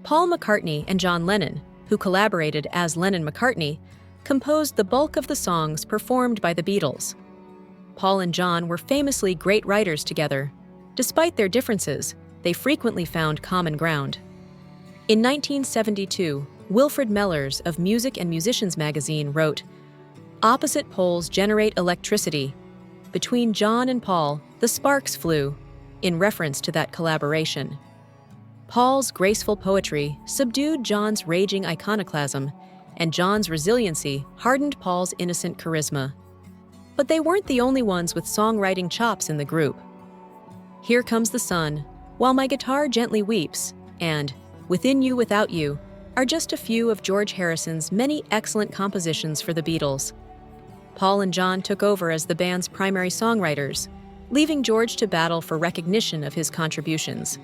Paul McCartney and John Lennon, who collaborated as Lennon-McCartney, composed the bulk of the songs performed by the Beatles. Paul and John were famously great writers together. Despite their differences, they frequently found common ground. In 1972, Wilfred Mellers of Music and Musicians magazine wrote, "Opposite poles generate electricity. Between John and Paul, the sparks flew," in reference to that collaboration. Paul's graceful poetry subdued John's raging iconoclasm, and John's resiliency hardened Paul's innocent charisma. But they weren't the only ones with songwriting chops in the group. Here Comes the Sun, While My Guitar Gently Weeps, and Within You Without You are just a few of George Harrison's many excellent compositions for the Beatles. Paul and John took over as the band's primary songwriters, leaving George to battle for recognition of his contributions.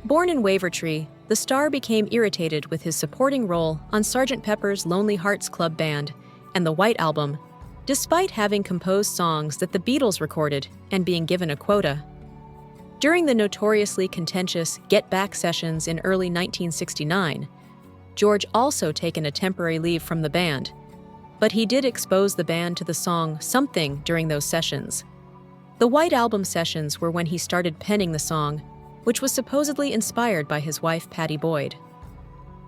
Born in Wavertree, the star became irritated with his supporting role on Sgt. Pepper's Lonely Hearts Club Band and the White Album, despite having composed songs that the Beatles recorded and being given a quota. During the notoriously contentious Get Back sessions in early 1969, George also taken a temporary leave from the band, but he did expose the band to the song Something during those sessions. The White Album sessions were when he started penning the song, which was supposedly inspired by his wife Pattie Boyd.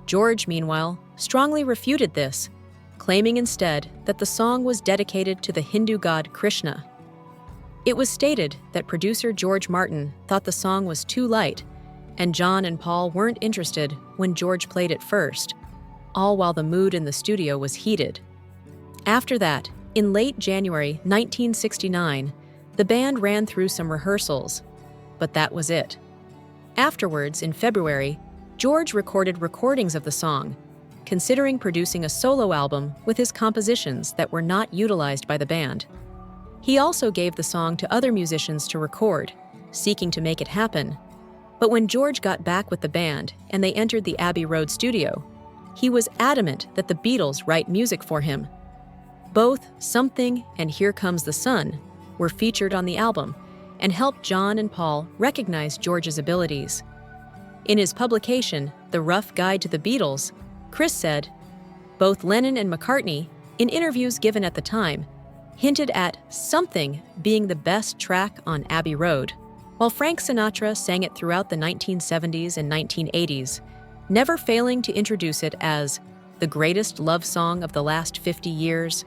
George, meanwhile, strongly refuted this, claiming instead that the song was dedicated to the Hindu god Krishna. It was stated that producer George Martin thought the song was too light, and John and Paul weren't interested when George played it first, all while the mood in the studio was heated. After that, in late January 1969, the band ran through some rehearsals, but that was it. Afterwards, in February, George recorded recordings of the song, considering producing a solo album with his compositions that were not utilized by the band. He also gave the song to other musicians to record, seeking to make it happen. But when George got back with the band and they entered the Abbey Road studio, he was adamant that the Beatles write music for him. Both Something and Here Comes the Sun were featured on the album and helped John and Paul recognize George's abilities. In his publication, The Rough Guide to the Beatles, Chris said, "Both Lennon and McCartney, in interviews given at the time, hinted at Something being the best track on Abbey Road, while Frank Sinatra sang it throughout the 1970s and 1980s, never failing to introduce it as the greatest love song of the last 50 years,